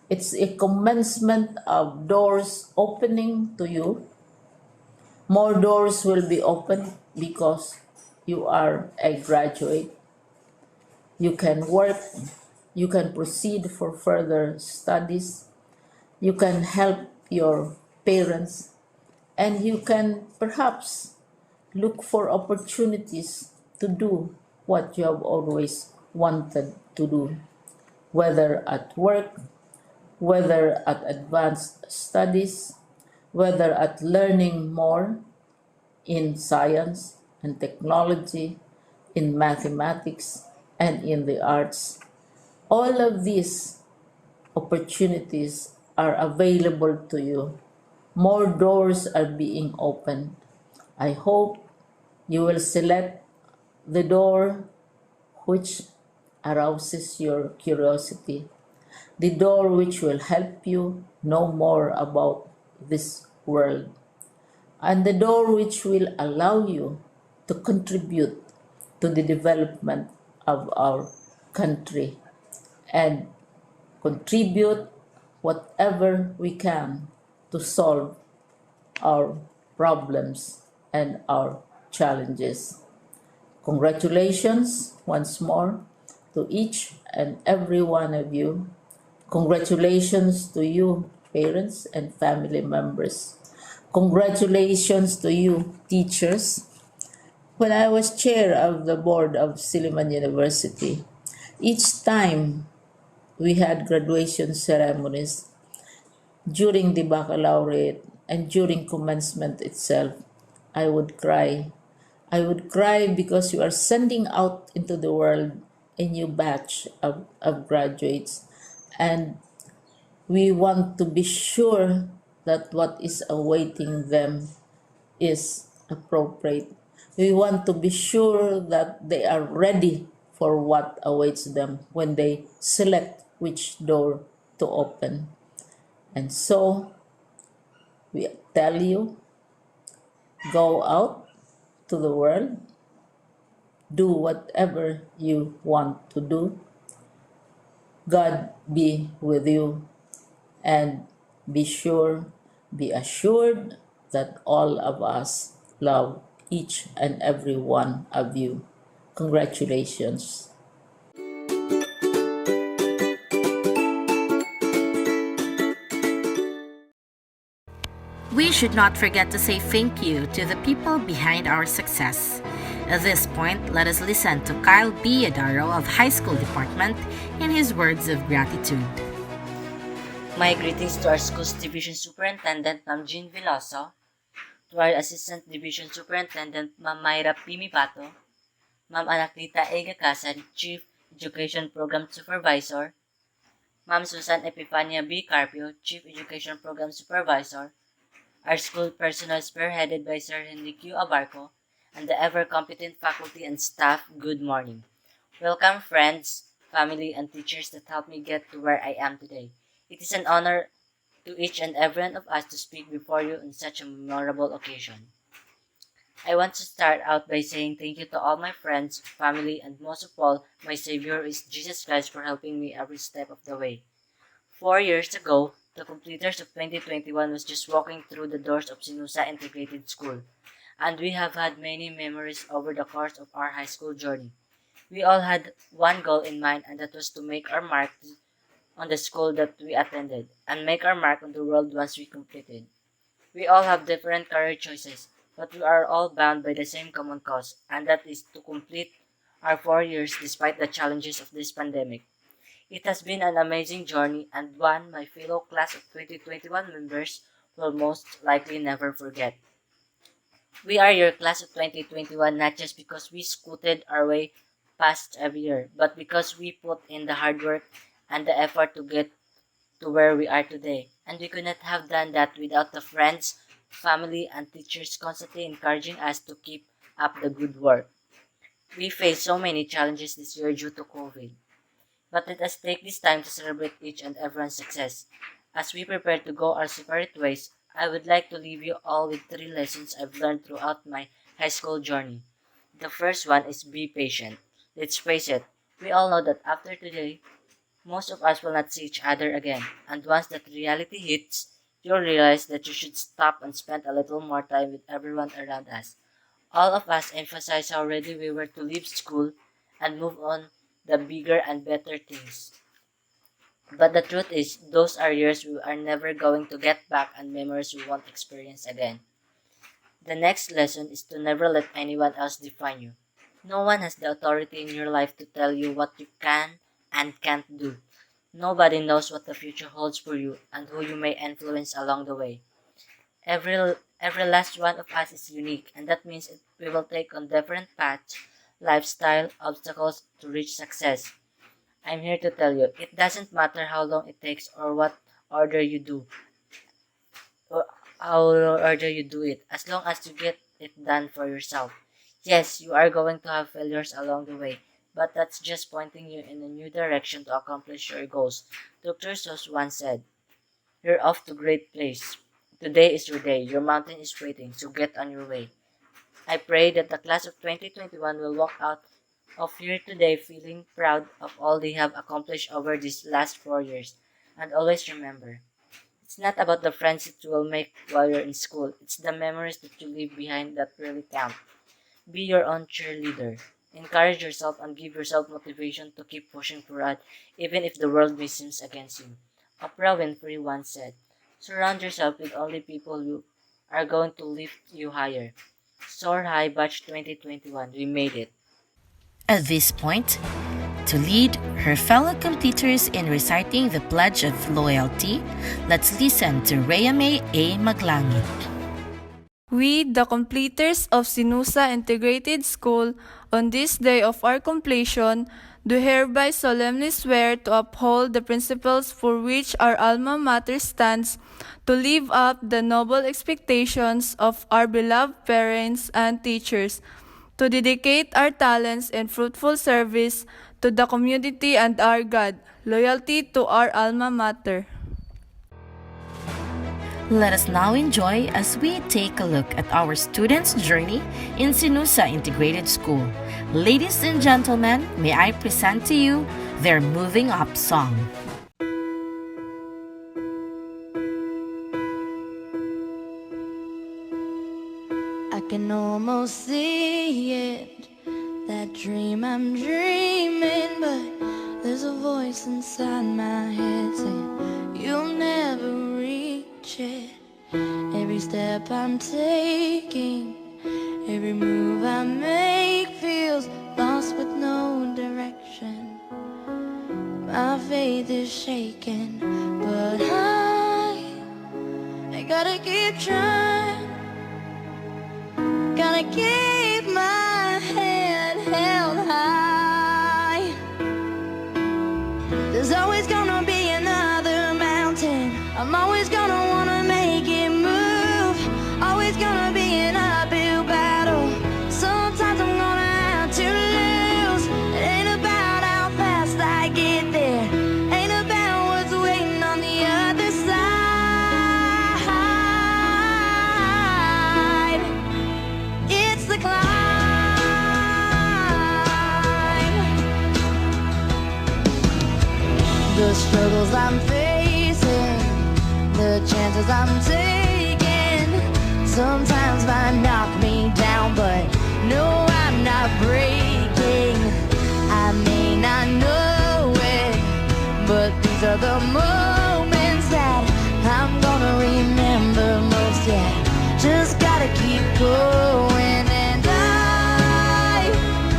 It's a commencement of doors opening to you. More doors will be opened because you are a graduate. You can work, you can proceed for further studies, you can help your parents, and you can perhaps look for opportunities to do what you have always wanted to do, whether at work, whether at advanced studies, whether at learning more in science and technology, in mathematics, and in the arts. All of these opportunities are available to you. More doors are being opened. I hope you will select the door which arouses your curiosity, the door which will help you know more about this world, and the door which will allow you to contribute to the development of our country and contribute whatever we can to solve our problems and our challenges. Congratulations once more to each and every one of you. Congratulations to you, parents and family members. Congratulations to you, teachers. When I was chair of the board of Silliman University, each time we had graduation ceremonies during the baccalaureate and during commencement itself, I would cry. I would cry because you are sending out into the world a new batch of graduates, and we want to be sure that what is awaiting them is appropriate. We want to be sure that they are ready for what awaits them when they select which door to open. And so we tell you, go out to the world, do whatever you want to do. God be with you, and be assured that all of us love each and every one of you. Congratulations. We should not forget to say thank you to the people behind our success. At this point, let us listen to Kyle B. Adaro of High School Department in his words of gratitude. My greetings to our Schools Division Superintendent, Ma'am Jean Veloso, to our Assistant Division Superintendent, Ma'am Myra Pimipato, Ma'am Anaklita A. Gakasan, Chief Education Program Supervisor, Ma'am Susan Epifania B. Carpio, Chief Education Program Supervisor, our school personnel spearheaded by Sir Henry Q. Abarco, and the ever-competent faculty and staff, good morning. Welcome friends, family, and teachers that helped me get to where I am today. It is an honor to each and every one of us to speak before you on such a memorable occasion. I want to start out by saying thank you to all my friends, family, and most of all, my Savior is Jesus Christ for helping me every step of the way. 4 years ago, the completers of 2021 was just walking through the doors of Sinusa Integrated School, and we have had many memories over the course of our high school journey. We all had one goal in mind, and that was to make our mark on the school that we attended, and make our mark on the world once we completed. We all have different career choices, but we are all bound by the same common cause, and that is to complete our 4 years despite the challenges of this pandemic. It has been an amazing journey and one my fellow class of 2021 members will most likely never forget. We are your class of 2021 not just because we scooted our way past every year, but because we put in the hard work and the effort to get to where we are today. And we could not have done that without the friends, family, and teachers constantly encouraging us to keep up the good work. We faced so many challenges this year due to COVID. But let us take this time to celebrate each and everyone's success. As we prepare to go our separate ways, I would like to leave you all with 3 lessons I've learned throughout my high school journey. The first one is be patient. Let's face it, we all know that after today, most of us will not see each other again. And once that reality hits, you'll realize that you should stop and spend a little more time with everyone around us. All of us emphasize how ready we were to leave school and move on the bigger and better things. But the truth is, those are years we are never going to get back and memories we won't experience again. The next lesson is to never let anyone else define you. No one has the authority in your life to tell you what you can and can't do. Nobody knows what the future holds for you and who you may influence along the way. Every last one of us is unique, and that means we will take on different paths, lifestyle, obstacles to reach success. I'm here to tell you, it doesn't matter how long it takes or what order you do, or how order you do it, as long as you get it done for yourself. Yes, you are going to have failures along the way, but that's just pointing you in a new direction to accomplish your goals. Dr. Seuss once said, "You're off to great place. Today is your day. Your mountain is waiting, so get on your way." I pray that the class of 2021 will walk out of here today feeling proud of all they have accomplished over these last 4 years. And always remember, it's not about the friends that you will make while you're in school. It's the memories that you leave behind that really count. Be your own cheerleader. Encourage yourself and give yourself motivation to keep pushing forward, even if the world may seem against you. Oprah Winfrey once said, "Surround yourself with only people who are going to lift you higher." Soar High Batch 2021, we made it. At this point, to lead her fellow completers in reciting the Pledge of Loyalty, let's listen to Rhea A. Maglangit. We, the completers of Sinusa Integrated School, on this day of our completion, do hereby solemnly swear to uphold the principles for which our alma mater stands, to live up the noble expectations of our beloved parents and teachers, to dedicate our talents in fruitful service to the community and our God, loyalty to our alma mater. Let us now enjoy as we take a look at our students' journey in Sinusa Integrated School. Ladies and gentlemen, may I present to you their Moving Up song. I can almost see it, that dream I'm dreaming, but there's a voice inside my head saying you'll never reach it. Every step I'm taking, every move I make feels lost with no direction. My faith is shaken, but I gotta keep trying. Gotta keep my head held There's always gonna be another mountain. I'm always gonna wanna make it move. Always gonna be an uphill battle. Sometimes I'm gonna have to lose. It ain't about how fast I get there. Ain't about what's waiting on the other side. It's the climb. The struggles I'm facing, the chances I'm taking, sometimes might knock me down, but no, I'm not breaking. I may not know it, but these are the moments that I'm gonna remember most. Yeah, just gotta keep going, and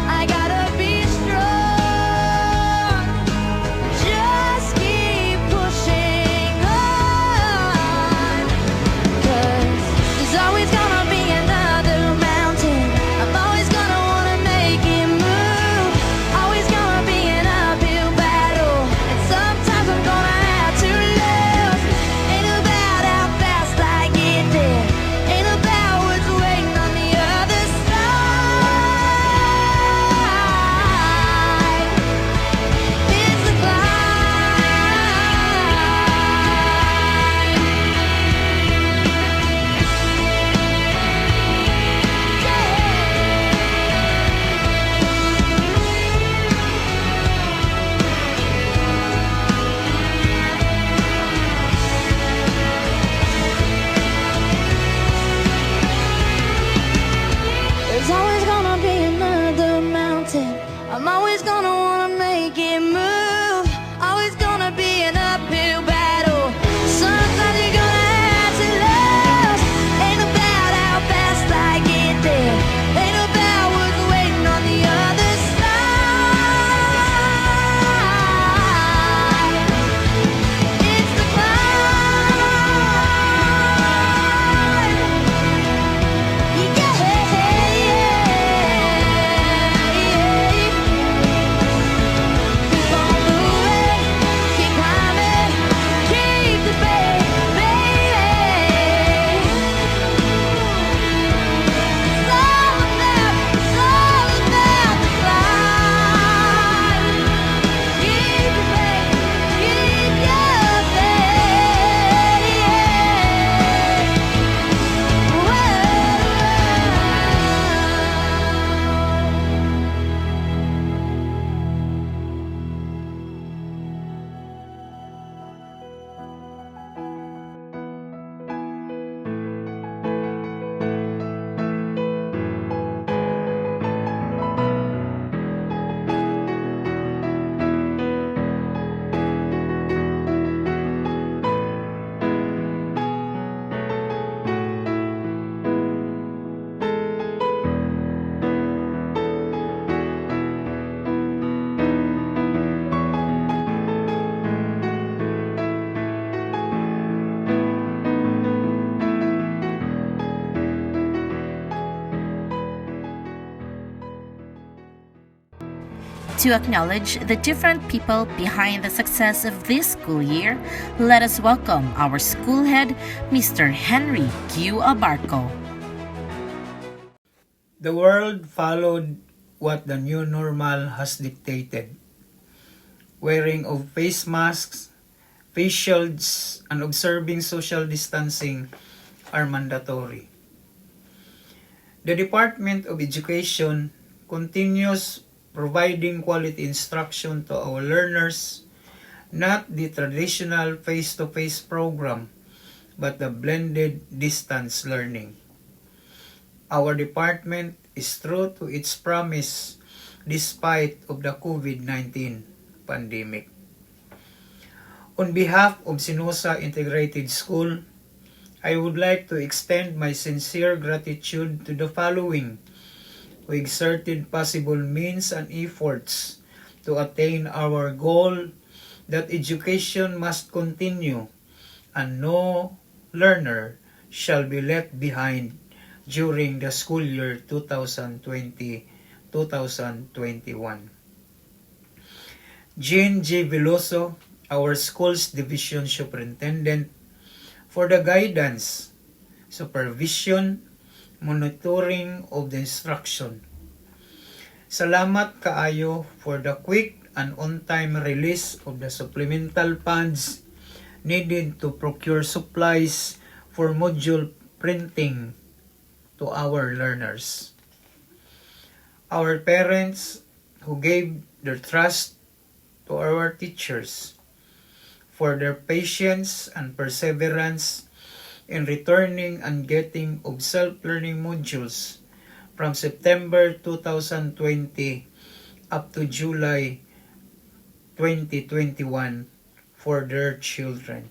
I gotta be strong. Just keep pushing on, 'cause there's always gonna be another mountain. I'm always gonna wanna make it move. Always gonna be an uphill battle, and sometimes I'm gonna have to lose. Ain't about how fast I get there. Ain't about what's waiting on the other side. It's the climb. There's always gonna be another mountain. I'm always gonna wanna make it move. Always gonna be an uphill battle. Sometimes you're gonna have to lose. Ain't about how fast I get there. Ain't about what's waiting on the other side. It's the climb. Keep on moving, keep climbing, keep the faith, baby. It's all about the climb. Keep the faith, keep your To acknowledge the different people behind the success of this school year, let us welcome our school head, Mr. Henry Q. Abarco. The world followed what the new normal has dictated. Wearing of face masks, face shields, and observing social distancing are mandatory. The Department of Education continues providing quality instruction to our learners, not the traditional face-to-face program, but the blended distance learning. Our department is true to its promise despite of the COVID-19 pandemic. On behalf of Sinusa Integrated School, I would like to extend my sincere gratitude to the following who exerted possible means and efforts to attain our goal that education must continue and no learner shall be left behind during the school year 2020-2021. Jean G. Veloso, our school's division superintendent, for the guidance, supervision, monitoring of the instruction. Salamat kaayo for the quick and on-time release of the supplemental funds needed to procure supplies for module printing to our learners. Our parents who gave their trust to our teachers for their patience and perseverance in returning and getting of self-learning modules from September 2020 up to July 2021 for their children.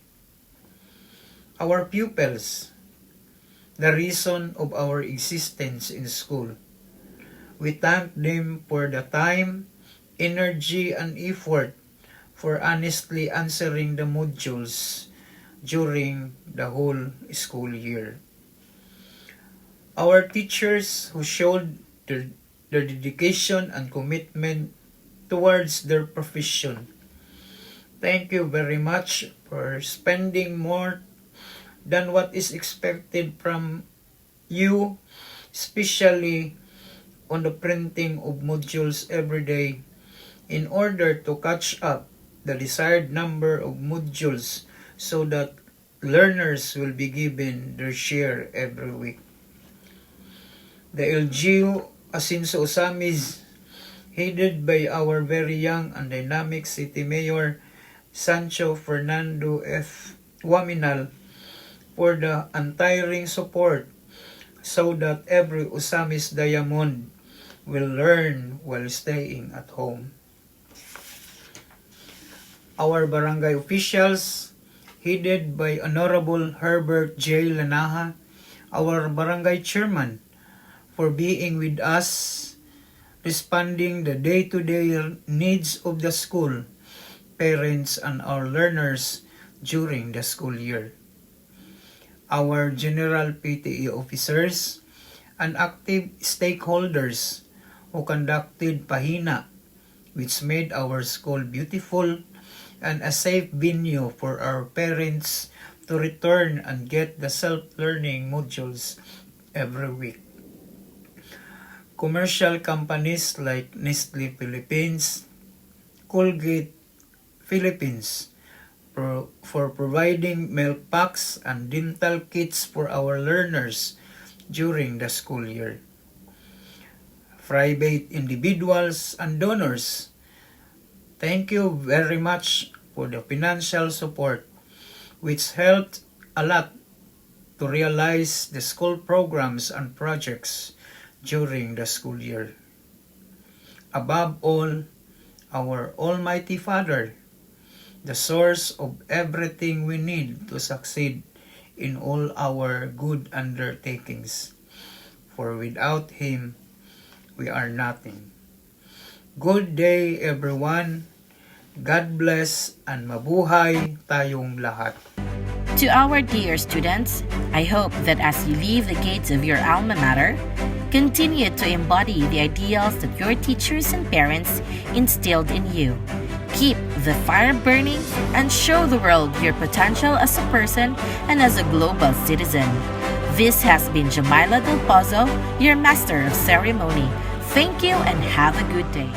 Our pupils, the reason of our existence in school. We thank them for the time, energy, and effort for honestly answering the modules during the whole school year. Our teachers who showed their dedication and commitment towards their profession. Thank you very much for spending more than what is expected from you, especially on the printing of modules every day in order to catch up the desired number of modules so that learners will be given their share every week. The LGU Asinso Osamis, headed by our very young and dynamic City Mayor Sancho Fernando F. Waminal, for the untiring support so that every Osamis Diamond will learn while staying at home. Our barangay officials, headed by Honorable Herbert J. Lanaha, our barangay chairman, for being with us, responding the day-to-day needs of the school, parents, and our learners during the school year. Our general PTE officers and active stakeholders who conducted Pahina, which made our school beautiful and a safe venue for our parents to return and get the self-learning modules every week. Commercial companies like Nestle Philippines, Colgate Philippines, for providing milk packs and dental kits for our learners during the school year. Private individuals and donors, thank you very much for the financial support which helped a lot to realize the school programs and projects during the school year. Above all, our Almighty Father, the source of everything we need to succeed in all our good undertakings. For without Him, we are nothing. Good day, everyone. God bless and mabuhay tayong lahat. To our dear students, I hope that as you leave the gates of your alma mater, continue to embody the ideals that your teachers and parents instilled in you. Keep the fire burning and show the world your potential as a person and as a global citizen. This has been Jamila Del Pozo, your Master of Ceremony. Thank you and have a good day.